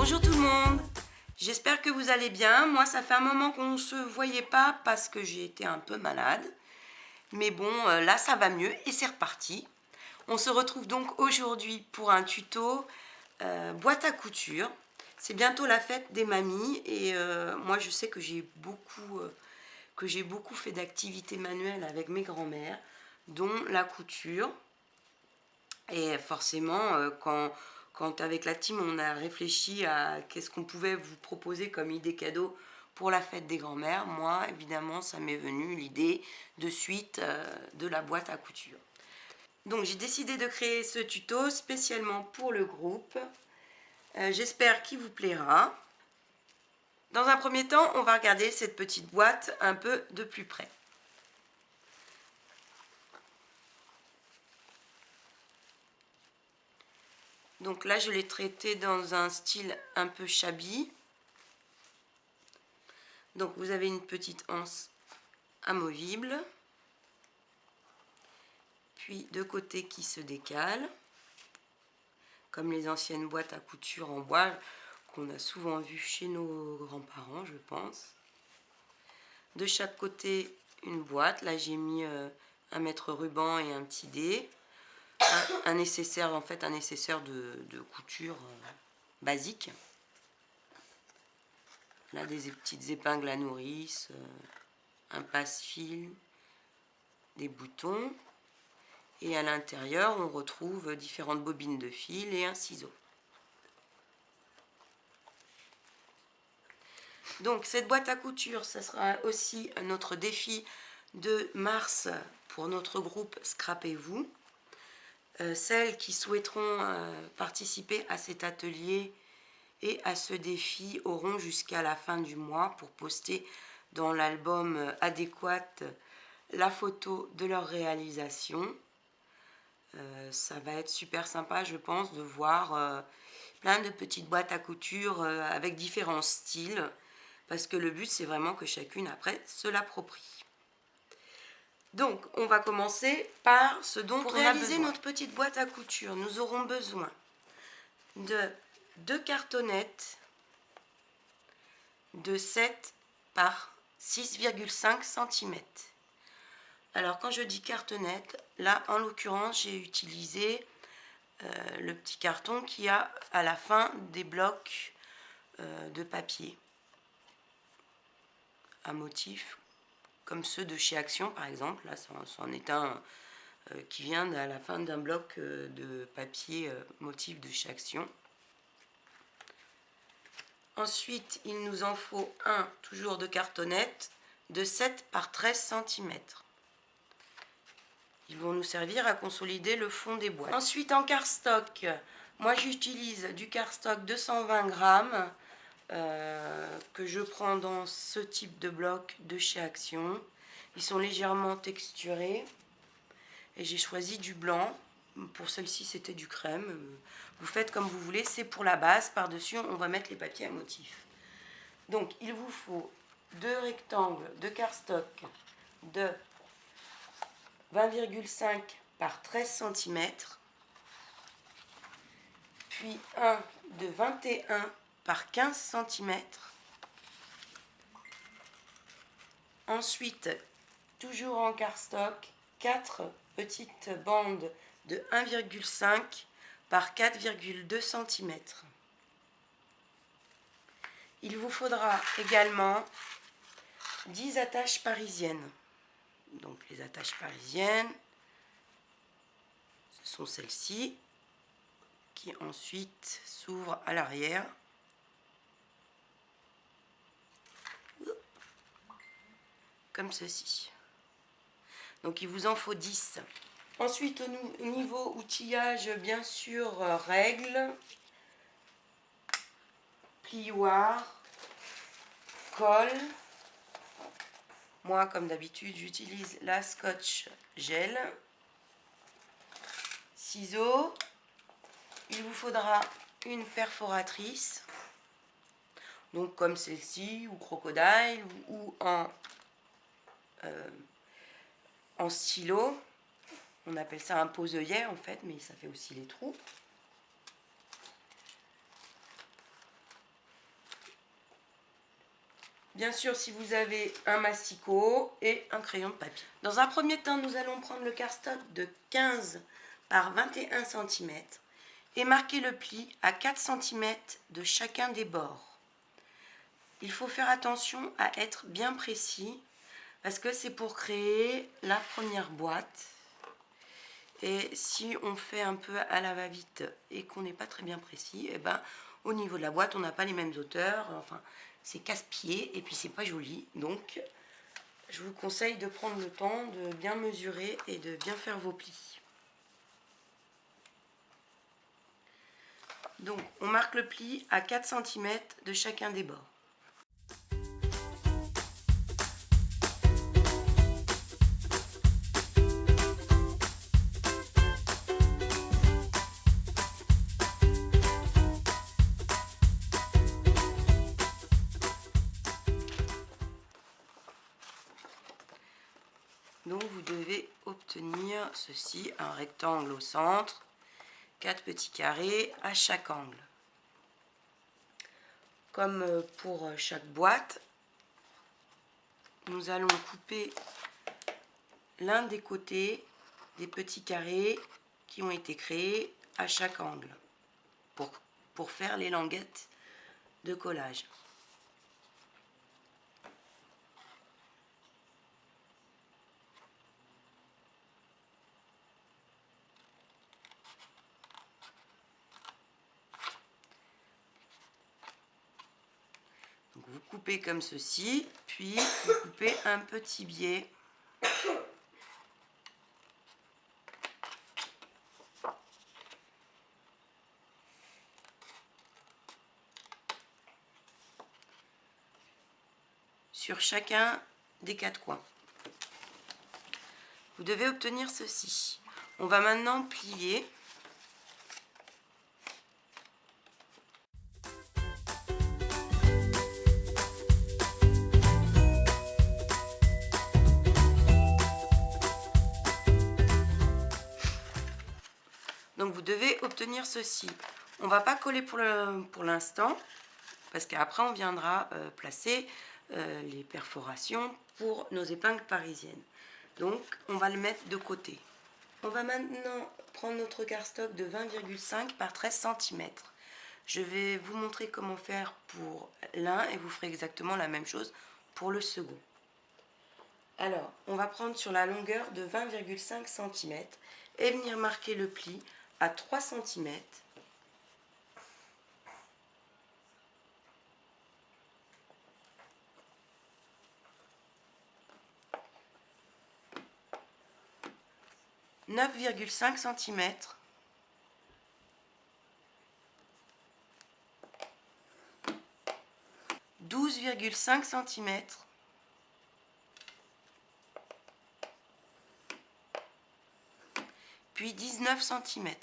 Bonjour tout le monde, j'espère que vous allez bien. Moi ça fait un moment qu'on ne se voyait pas parce que j'ai été un peu malade. Mais bon, là ça va mieux et c'est reparti. On se retrouve donc aujourd'hui pour un tuto boîte à couture. C'est bientôt la fête des mamies et moi je sais que j'ai beaucoup fait d'activités manuelles avec mes grands-mères, dont la couture. Et forcément, quand avec la team on a réfléchi à qu'est-ce qu'on pouvait vous proposer comme idée cadeau pour la fête des grands-mères, moi évidemment ça m'est venu l'idée de suite de la boîte à couture. Donc j'ai décidé de créer ce tuto spécialement pour le groupe. J'espère qu'il vous plaira. Dans un premier temps, on va regarder cette petite boîte un peu de plus près. Donc là, je l'ai traité dans un style un peu shabby. Donc vous avez une petite anse amovible, puis deux côtés qui se décalent, comme les anciennes boîtes à couture en bois qu'on a souvent vues chez nos grands-parents, je pense. De chaque côté, une boîte. Là, j'ai mis un mètre ruban et un petit dé. Un nécessaire, en fait, un nécessaire de couture basique. Là, des petites épingles à nourrice, un passe-fil, des boutons. Et à l'intérieur, on retrouve différentes bobines de fil et un ciseau. Donc, cette boîte à couture, ça sera aussi notre défi de mars pour notre groupe Scrapez-vous. Celles qui souhaiteront participer à cet atelier et à ce défi auront jusqu'à la fin du mois pour poster dans l'album adéquat la photo de leur réalisation. Ça va être super sympa, je pense, de voir plein de petites boîtes à couture avec différents styles, parce que le but, c'est vraiment que chacune, après, se l'approprie. Donc, on va commencer par ce dont on a besoin. Pour réaliser notre petite boîte à couture, nous aurons besoin de 2 cartonnettes de 7 par 6,5 cm. Alors, quand je dis cartonnette, là, en l'occurrence, j'ai utilisé le petit carton qui a à la fin des blocs de papier à motif, comme ceux de chez Action par exemple. Là, c'en est un qui vient à la fin d'un bloc de papier motif de chez Action. Ensuite, il nous en faut un, toujours de cartonnette, de 7 par 13 cm. Ils vont nous servir à consolider le fond des boîtes. Ensuite, en cardstock, moi j'utilise du cardstock 220 grammes que je prends dans ce type de bloc de chez Action. Ils sont légèrement texturés et j'ai choisi du blanc. Pour celle-ci, c'était du crème. Vous faites comme vous voulez, c'est pour la base. Par-dessus, on va mettre les papiers à motif. Donc, il vous faut 2 rectangles de cardstock de 20,5 par 13 cm, puis un de 21 par 15 cm. Ensuite, toujours en cardstock, 4 petites bandes de 1,5 par 4,2 cm. Il vous faudra également 10 attaches parisiennes. Donc les attaches parisiennes, ce sont celles-ci qui ensuite s'ouvrent à l'arrière. Comme ceci. Donc il vous en faut 10. Ensuite, au niveau outillage, bien sûr, règles, plioir, colle. Moi, comme d'habitude, j'utilise la Scotch Gel. Ciseaux. Il vous faudra une perforatrice. Donc comme celle-ci, ou crocodile, ou en stylo. On appelle ça un pose-œillet en fait, mais ça fait aussi les trous. Bien sûr, si vous avez un masticot et un crayon de papier. Dans un premier temps, nous allons prendre le cardstock de 15 par 21 cm et marquer le pli à 4 cm de chacun des bords. Il faut faire attention à être bien précis parce que c'est pour créer la première boîte. Et si on fait un peu à la va-vite et qu'on n'est pas très bien précis, et ben, au niveau de la boîte, on n'a pas les mêmes hauteurs. Enfin, c'est casse-pied et puis c'est pas joli. Donc, je vous conseille de prendre le temps de bien mesurer et de bien faire vos plis. Donc, on marque le pli à 4 cm de chacun des bords. Donc vous devez obtenir ceci, un rectangle au centre, 4 petits carrés à chaque angle. Comme pour chaque boîte, nous allons couper l'un des côtés des petits carrés qui ont été créés à chaque angle pour faire les languettes de collage. Donc vous coupez comme ceci, puis vous coupez un petit biais. Sur chacun des 4 coins. Vous devez obtenir ceci. On va maintenant plier. Donc vous devez obtenir ceci. On ne va pas coller pour l'instant, parce qu'après on viendra placer les perforations pour nos épingles parisiennes. Donc on va le mettre de côté. On va maintenant prendre notre cardstock de 20,5 par 13 cm. Je vais vous montrer comment faire pour l'un et vous ferez exactement la même chose pour le second. Alors, on va prendre sur la longueur de 20,5 cm et venir marquer le pli à 3 cm. « 9,5 cm, « 12,5 cm, puis 19 cm.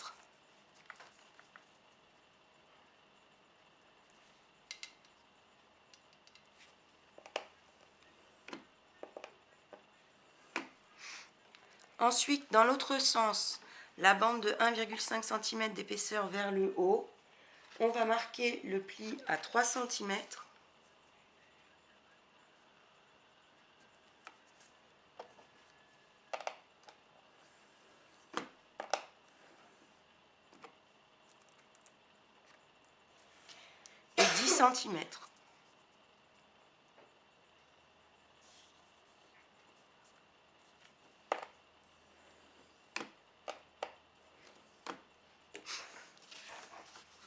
Ensuite, dans l'autre sens, la bande de 1,5 cm d'épaisseur vers le haut, on va marquer le pli à 3 cm. Et 10 cm.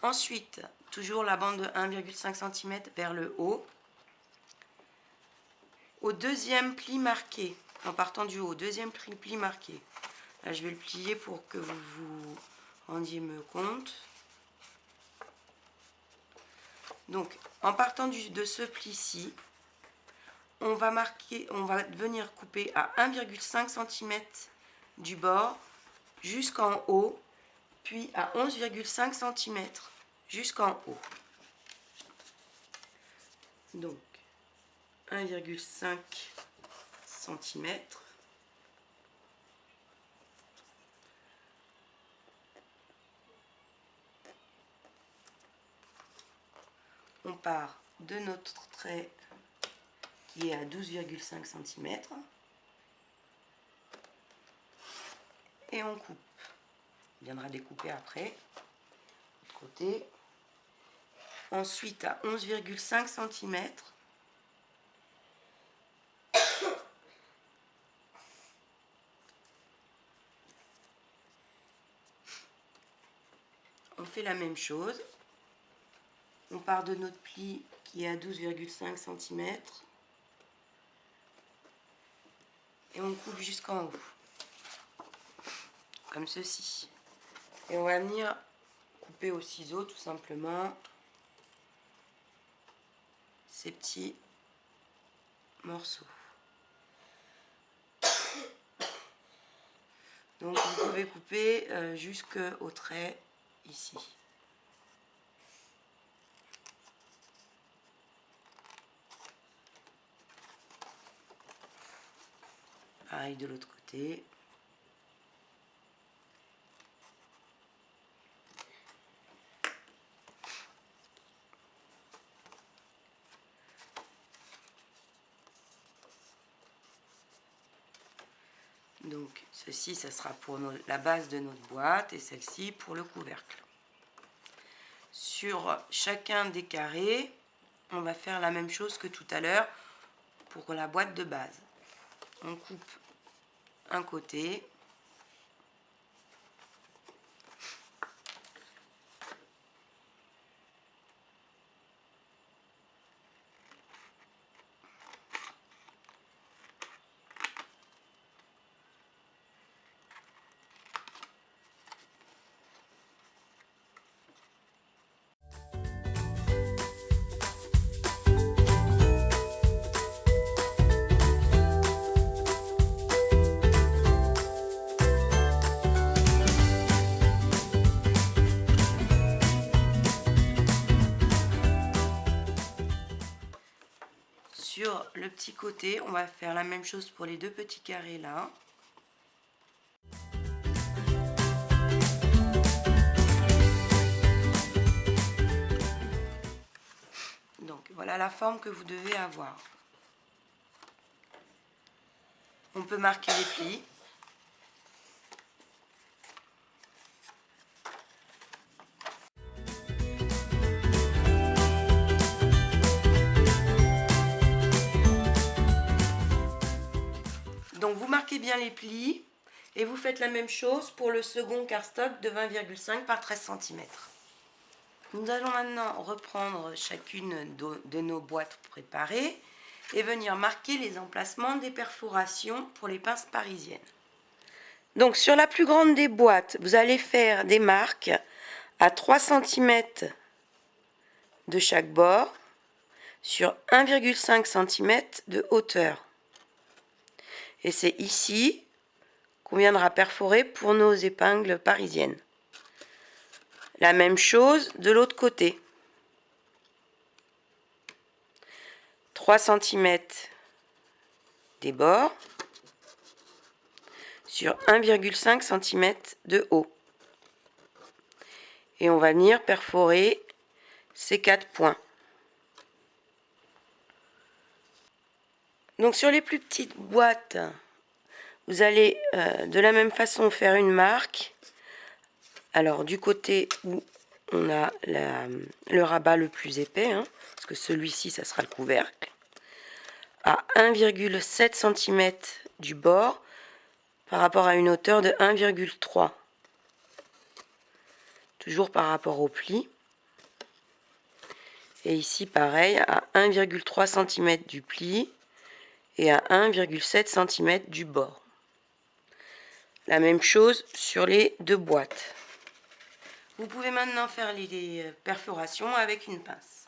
Ensuite, toujours la bande de 1,5 cm vers le haut. Au deuxième pli marqué, en partant du haut, deuxième pli marqué. Là, je vais le plier pour que vous vous rendiez compte. Donc, en partant de ce pli-ci, on va venir couper à 1,5 cm du bord jusqu'en haut, puis à 11,5 cm jusqu'en haut. Donc, 1,5 cm. On part de notre trait qui est à 12,5 cm. Et on coupe. On viendra découper après. L'autre côté. Ensuite à 11,5 cm. On fait la même chose. On part de notre pli qui est à 12,5 cm. Et on coupe jusqu'en haut. Comme ceci. Et on va venir couper au ciseau tout simplement ces petits morceaux. Donc vous pouvez couper jusqu'au trait ici. Pareil de l'autre côté. Donc ceci, ça sera pour la base de notre boîte et celle-ci pour le couvercle. Sur chacun des carrés, on va faire la même chose que tout à l'heure pour la boîte de base. On coupe un côté. Sur le petit côté, on va faire la même chose pour les deux petits carrés là. Donc voilà la forme que vous devez avoir. On peut marquer les plis. Donc vous marquez bien les plis et vous faites la même chose pour le second cardstock de 20,5 par 13 cm. Nous allons maintenant reprendre chacune de nos boîtes préparées et venir marquer les emplacements des perforations pour les pinces parisiennes. Donc sur la plus grande des boîtes, vous allez faire des marques à 3 cm de chaque bord sur 1,5 cm de hauteur. Et c'est ici qu'on viendra perforer pour nos épingles parisiennes. La même chose de l'autre côté. 3 cm des bords sur 1,5 cm de haut. Et on va venir perforer ces 4 points. Donc sur les plus petites boîtes, vous allez de la même façon faire une marque. Alors du côté où on a le rabat le plus épais, parce que celui-ci, ça sera le couvercle, à 1,7 cm du bord par rapport à une hauteur de 1,3. Toujours par rapport au pli. Et ici, pareil, à 1,3 cm du pli et à 1,7 cm du bord. La même chose sur les deux boîtes. Vous pouvez maintenant faire les perforations avec une pince.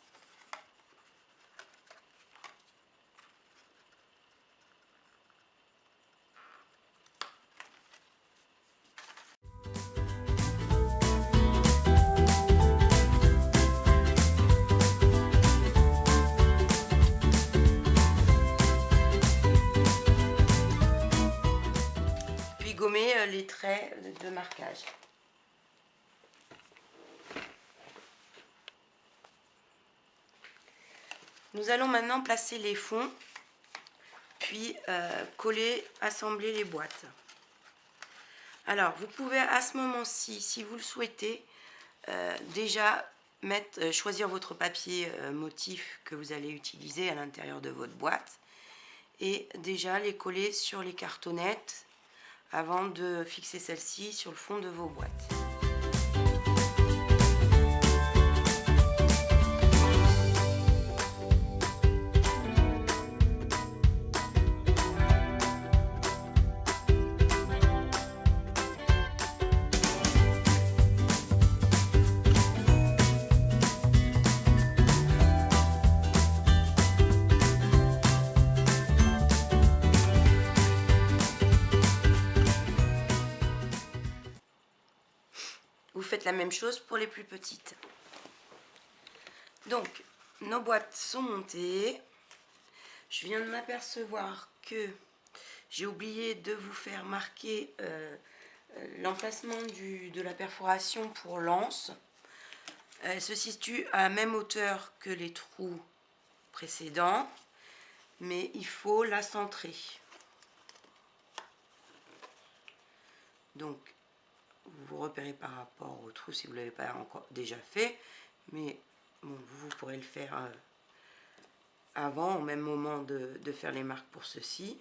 Puis gommer les traits de marquage. Nous allons maintenant placer les fonds puis coller, assembler les boîtes. Alors, vous pouvez à ce moment-ci, si vous le souhaitez, déjà choisir votre papier motif que vous allez utiliser à l'intérieur de votre boîte et déjà les coller sur les cartonnettes avant de fixer celle-ci sur le fond de vos boîtes. Vous faites la même chose pour les plus petites. Donc, nos boîtes sont montées. Je viens de m'apercevoir que j'ai oublié de vous faire marquer l'emplacement de la perforation pour l'anse. Elle se situe à la même hauteur que les trous précédents, mais il faut la centrer. Donc, vous repérez par rapport au trou si vous ne l'avez pas encore déjà fait, mais bon, vous pourrez le faire avant, au même moment de faire les marques pour ceci.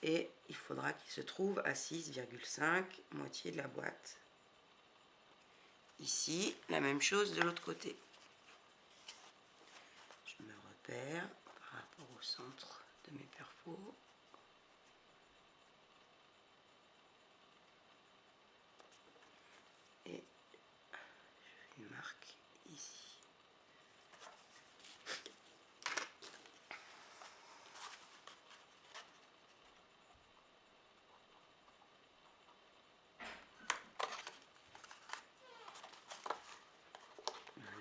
Et il faudra qu'il se trouve à 6,5, moitié de la boîte. Ici, la même chose de l'autre côté. Je me repère par rapport au centre de mes perfos. Et je fais une marque ici. Voilà.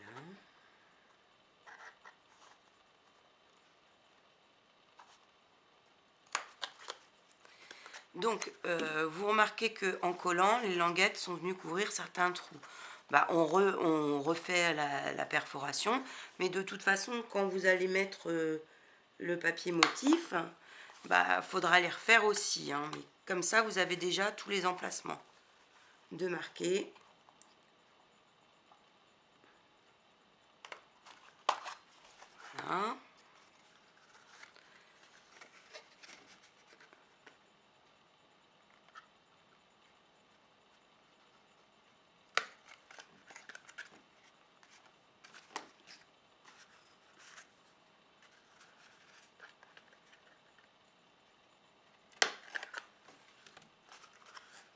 Donc, vous remarquez qu'en collant, les languettes sont venues couvrir certains trous. Bah, on refait la perforation, mais de toute façon, quand vous allez mettre le papier motif, bah, faudra les refaire aussi, hein. Mais comme ça, vous avez déjà tous les emplacements de marquer. Voilà.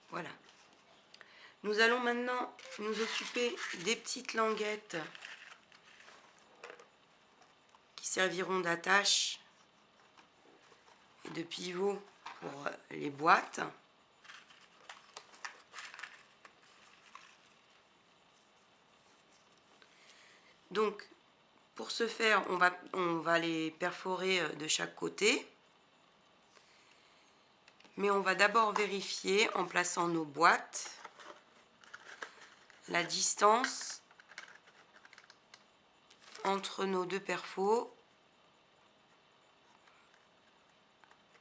Voilà. Nous allons maintenant nous occuper des petites languettes qui serviront d'attache et de pivot pour les boîtes. Donc, pour ce faire, on va les perforer de chaque côté. Mais on va d'abord vérifier en plaçant nos boîtes la distance entre nos deux perfos.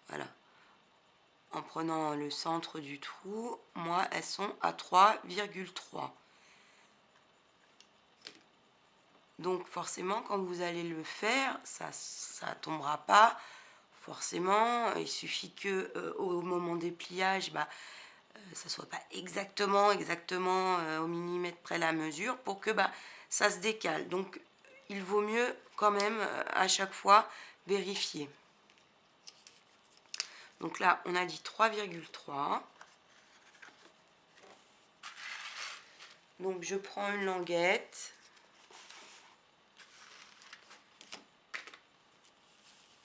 Voilà. En prenant le centre du trou, moi, elles sont à 3,3. Donc forcément, quand vous allez le faire, ça tombera pas forcément. Il suffit que au moment des pliages, ça soit pas exactement au millimètre près la mesure pour que ça se décale. Donc il vaut mieux quand même à chaque fois vérifier. Donc là, on a dit 3,3. Donc je prends une languette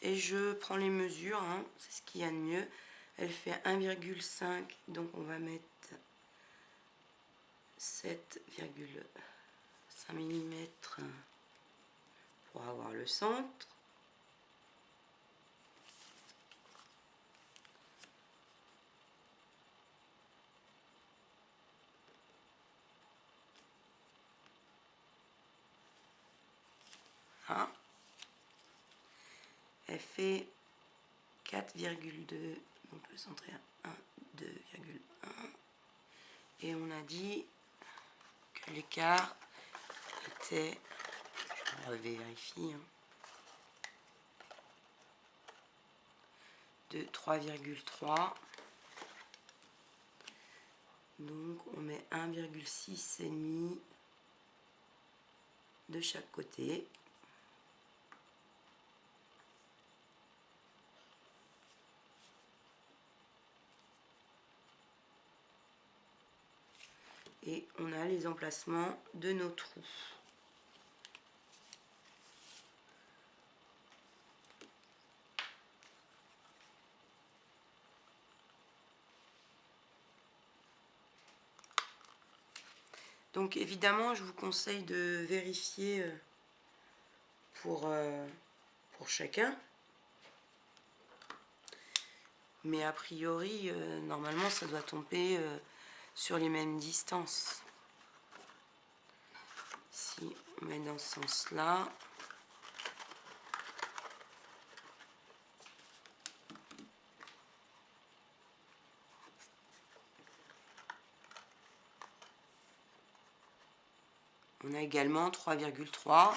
et je prends les mesures, hein, c'est ce qu'il y a de mieux. Elle fait 1,5, donc on va mettre 7,5 mm pour avoir le centre. Hein. Elle fait 4,2, donc le centre est à 2,1. Et on a dit que l'écart était, je vérifie, de 3,3. Donc on met 1,6 et demi de chaque côté. Et on a les emplacements de nos trous. Donc évidemment, je vous conseille de vérifier pour chacun. Mais a priori, normalement, ça doit tomber sur les mêmes distances. Si on met dans ce sens-là, on a également 3,3.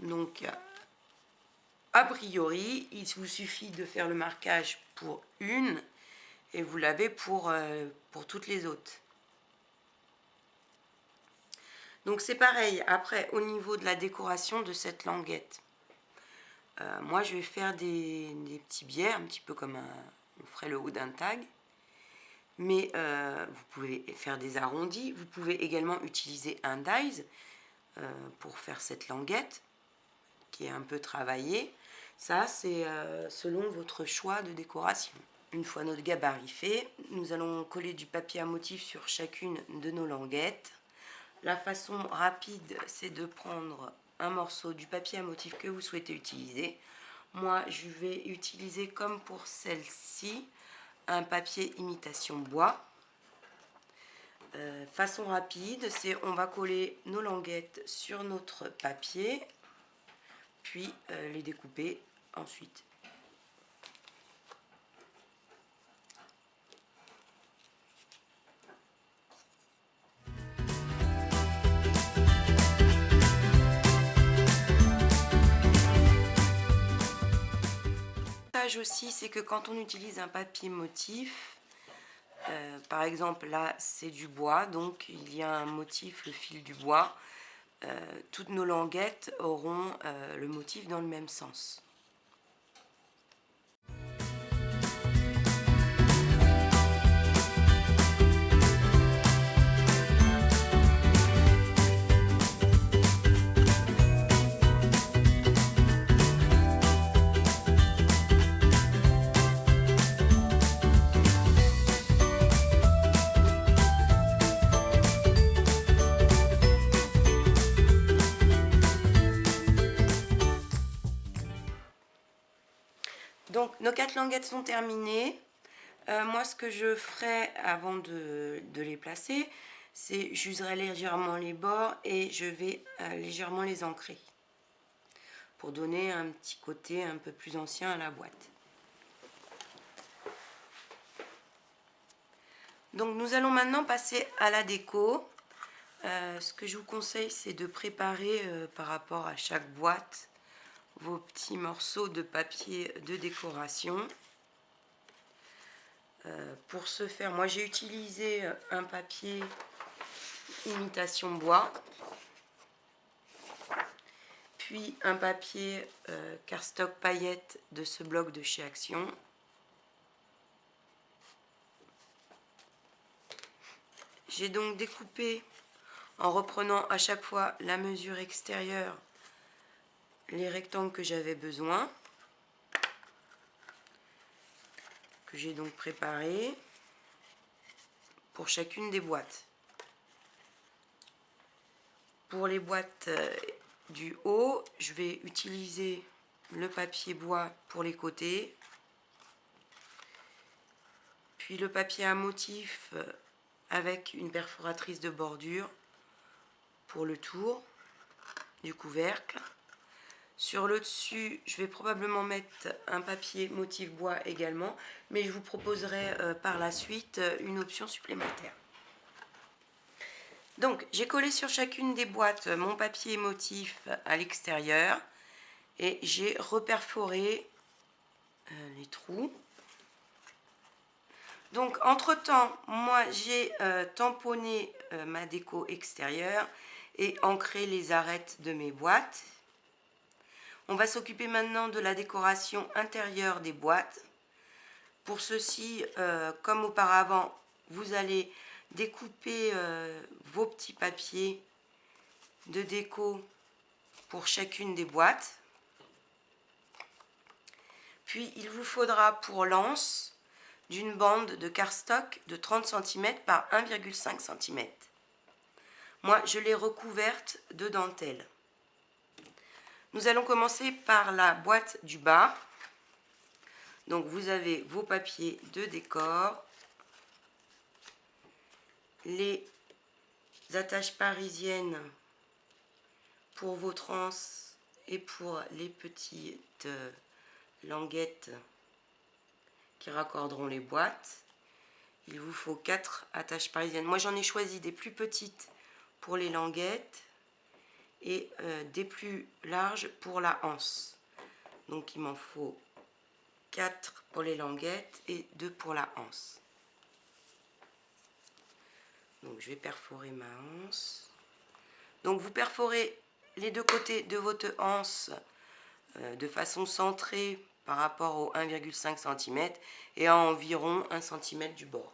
Donc, a priori, il vous suffit de faire le marquage pour une et vous l'avez pour toutes les autres. Donc c'est pareil, après au niveau de la décoration de cette languette, moi je vais faire des petits biais, un petit peu comme on ferait le haut d'un tag. Mais vous pouvez faire des arrondis, vous pouvez également utiliser un dies pour faire cette languette qui est un peu travaillée. Ça c'est selon votre choix de décoration. Une fois notre gabarit fait, nous allons coller du papier à motif sur chacune de nos languettes. La façon rapide, c'est de prendre un morceau du papier à motif que vous souhaitez utiliser. Moi, je vais utiliser, comme pour celle-ci, un papier imitation bois. Façon rapide, c'est on va coller nos languettes sur notre papier, puis les découper ensuite. Aussi, c'est que quand on utilise un papier motif, par exemple là c'est du bois, donc il y a un motif, le fil du bois, toutes nos languettes auront le motif dans le même sens. Donc nos 4 languettes sont terminées. Moi ce que je ferai avant de les placer, c'est j'userai légèrement les bords et je vais légèrement les ancrer pour donner un petit côté un peu plus ancien à la boîte. Donc nous allons maintenant passer à la déco. Ce que je vous conseille, c'est de préparer par rapport à chaque boîte vos petits morceaux de papier de décoration. Pour ce faire, moi j'ai utilisé un papier imitation bois, puis un papier cardstock paillettes de ce bloc de chez Action. J'ai donc découpé, en reprenant à chaque fois la mesure extérieure, les rectangles que j'avais besoin, que j'ai donc préparé pour chacune des boîtes. Pour les boîtes du haut, je vais utiliser le papier bois pour les côtés, puis le papier à motif avec une perforatrice de bordure pour le tour du couvercle. Sur le dessus, je vais probablement mettre un papier motif bois également, mais je vous proposerai par la suite une option supplémentaire. Donc, j'ai collé sur chacune des boîtes mon papier motif à l'extérieur et j'ai reperforé les trous. Donc, entre-temps, moi, j'ai tamponné ma déco extérieure et ancré les arêtes de mes boîtes. On va s'occuper maintenant de la décoration intérieure des boîtes. Pour ceci, comme auparavant, vous allez découper vos petits papiers de déco pour chacune des boîtes. Puis, il vous faudra pour l'anse d'une bande de cardstock de 30 cm par 1,5 cm. Moi, je l'ai recouverte de dentelle. Nous allons commencer par la boîte du bas. Donc vous avez vos papiers de décor, les attaches parisiennes pour vos trans et pour les petites languettes qui raccorderont les boîtes. Il vous faut 4 attaches parisiennes. Moi j'en ai choisi des plus petites pour les languettes et des plus larges pour la anse. Donc il m'en faut 4 pour les languettes et 2 pour la anse. Donc je vais perforer ma anse. Donc vous perforez les deux côtés de votre anse de façon centrée par rapport au 1,5 cm et à environ 1 cm du bord.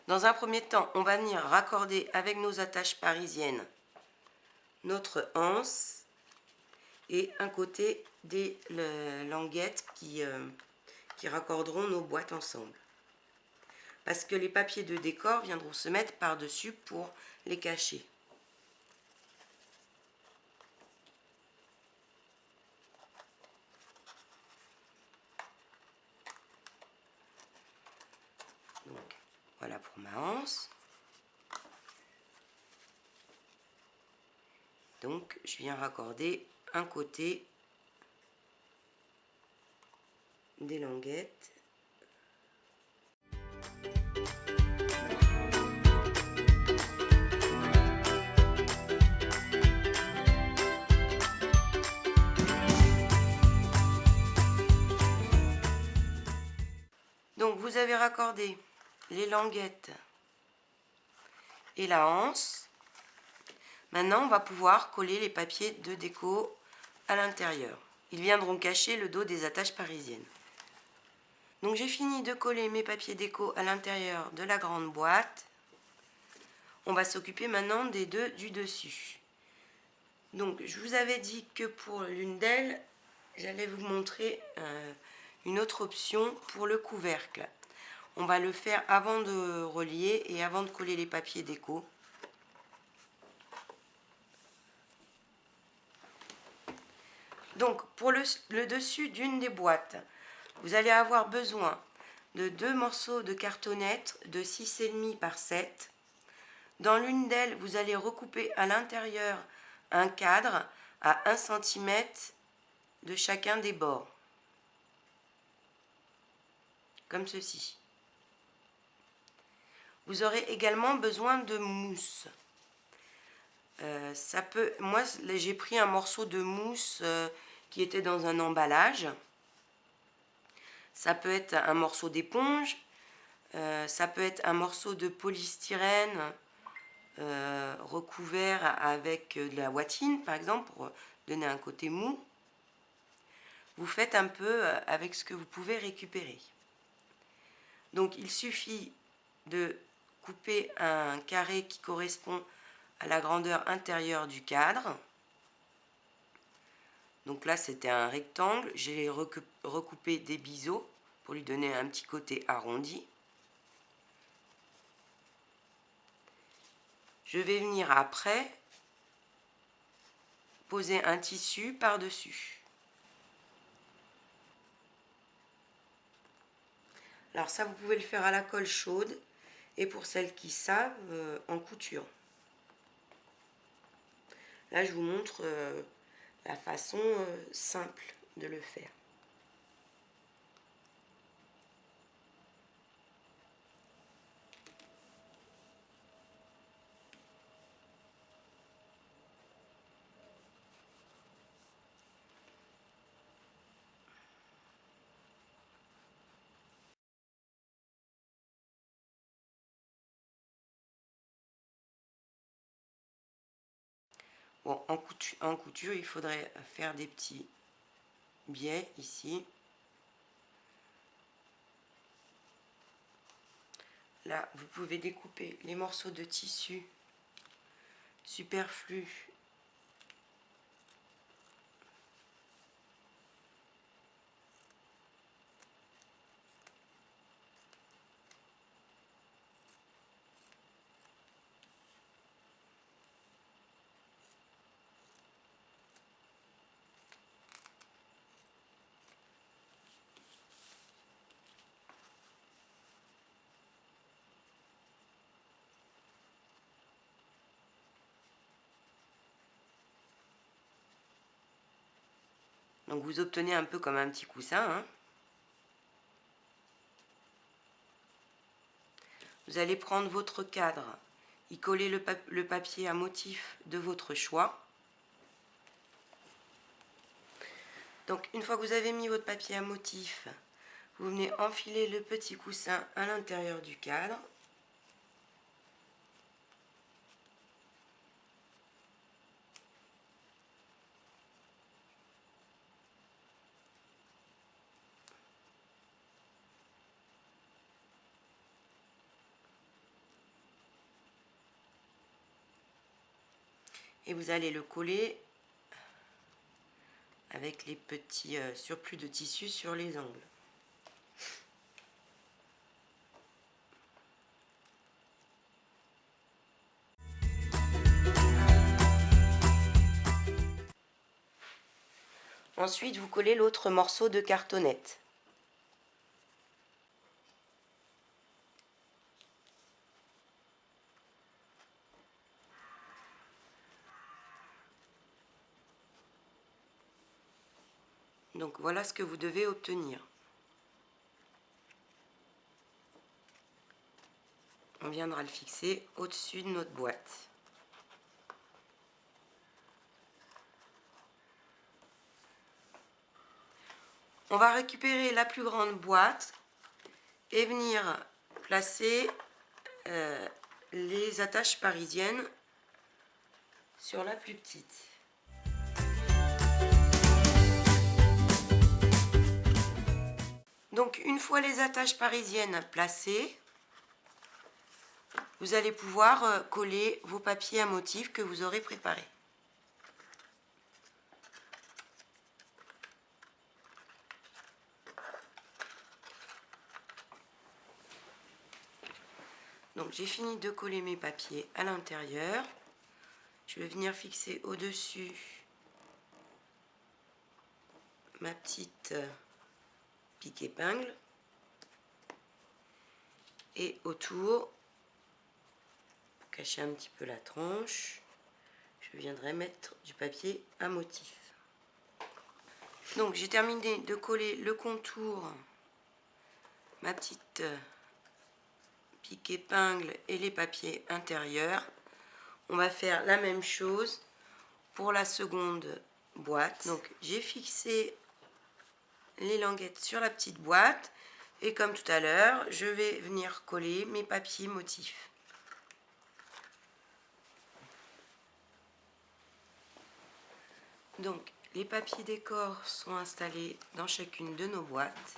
Dans un premier temps, on va venir raccorder avec nos attaches parisiennes notre anse et un côté des languettes qui raccorderont nos boîtes ensemble. Parce que les papiers de décor viendront se mettre par-dessus pour les cacher. Donc, voilà pour ma anse. Donc, je viens raccorder un côté des languettes. Donc, vous avez raccordé les languettes et la anse. Maintenant, on va pouvoir coller les papiers de déco à l'intérieur. Ils viendront cacher le dos des attaches parisiennes. Donc j'ai fini de coller mes papiers déco à l'intérieur de la grande boîte. On va s'occuper maintenant des deux du dessus. Donc je vous avais dit que pour l'une d'elles, j'allais vous montrer une autre option pour le couvercle. On va le faire avant de relier et avant de coller les papiers déco. Donc pour le dessus d'une des boîtes, vous allez avoir besoin de 2 morceaux de cartonnette de 6,5 par 7. Dans l'une d'elles, vous allez recouper à l'intérieur un cadre à 1 cm de chacun des bords. Comme ceci. Vous aurez également besoin de mousse. Moi, j'ai pris un morceau de mousse qui était dans un emballage. Ça peut être un morceau d'éponge, ça peut être un morceau de polystyrène recouvert avec de la ouatine, par exemple, pour donner un côté mou. Vous faites un peu avec ce que vous pouvez récupérer. Donc, il suffit de couper un carré qui correspond à la grandeur intérieure du cadre. Donc là, c'était un rectangle. J'ai recoupé des biseaux pour lui donner un petit côté arrondi. Je vais venir après poser un tissu par-dessus. Alors ça, vous pouvez le faire à la colle chaude et pour celles qui savent, en couture. Là, je vous montre la façon simple de le faire. Bon, en couture, il faudrait faire des petits biais ici. Là, vous pouvez découper les morceaux de tissu superflus Donc vous obtenez un peu comme un petit coussin, hein. Vous allez prendre votre cadre, y coller le papier à motif de votre choix. Donc une fois que vous avez mis votre papier à motif, vous venez enfiler le petit coussin à l'intérieur du cadre. Et vous allez le coller avec les petits surplus de tissu sur les angles. Ensuite, vous collez l'autre morceau de cartonnette. Donc voilà ce que vous devez obtenir. On viendra le fixer au-dessus de notre boîte. On va récupérer la plus grande boîte et venir placer les attaches parisiennes sur la plus petite. Donc une fois les attaches parisiennes placées, vous allez pouvoir coller vos papiers à motif que vous aurez préparés. Donc j'ai fini de coller mes papiers à l'intérieur. Je vais venir fixer au-dessus ma petite pique épingle et autour, pour cacher un petit peu la tranche, je viendrai mettre du papier à motif. Donc j'ai terminé de coller le contour, ma petite pique épingle et les papiers intérieurs. On va faire la même chose pour la seconde boîte. Donc j'ai fixé les languettes sur la petite boîte et comme tout à l'heure, je vais venir coller mes papiers motifs. Donc les papiers décor sont installés dans chacune de nos boîtes.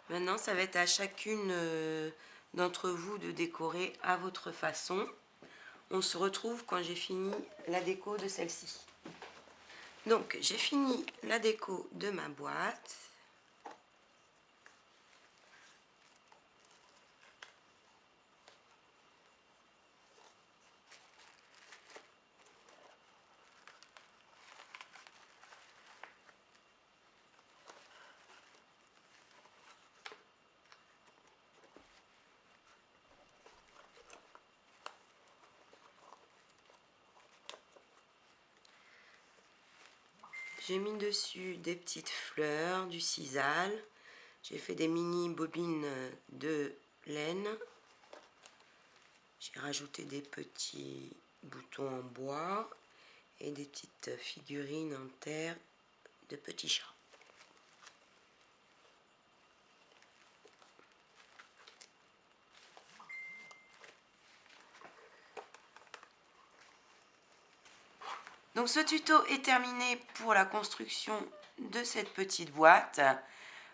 Maintenant, ça va être à chacune d'entre vous de décorer à votre façon. On se retrouve quand j'ai fini la déco de celle-ci. Donc, j'ai fini la déco de ma boîte. J'ai mis dessus des petites fleurs, du sisal. J'ai fait des mini bobines de laine. J'ai rajouté des petits boutons en bois et des petites figurines en terre de petits chats. Donc ce tuto est terminé pour la construction de cette petite boîte.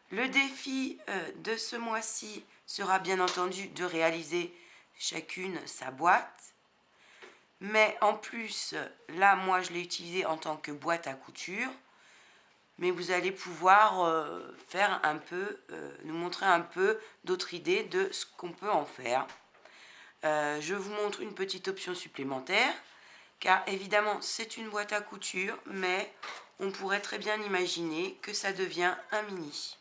Le défi de ce mois-ci sera bien entendu de réaliser chacune sa boîte. Mais en plus, là, moi, je l'ai utilisé en tant que boîte à couture. Mais vous allez pouvoir faire un peu, nous montrer un peu d'autres idées de ce qu'on peut en faire. Je vous montre une petite option supplémentaire, car évidemment, c'est une boîte à couture, mais on pourrait très bien imaginer que ça devient un mini.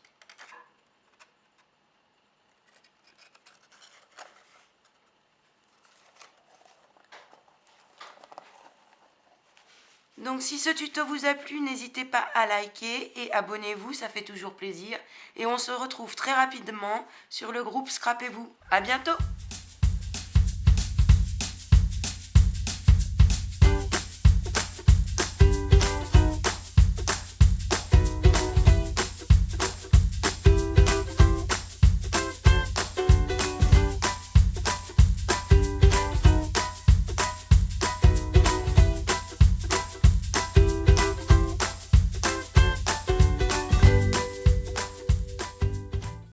Donc si ce tuto vous a plu, n'hésitez pas à liker et abonnez-vous, ça fait toujours plaisir. Et on se retrouve très rapidement sur le groupe Scrapez-vous. À bientôt!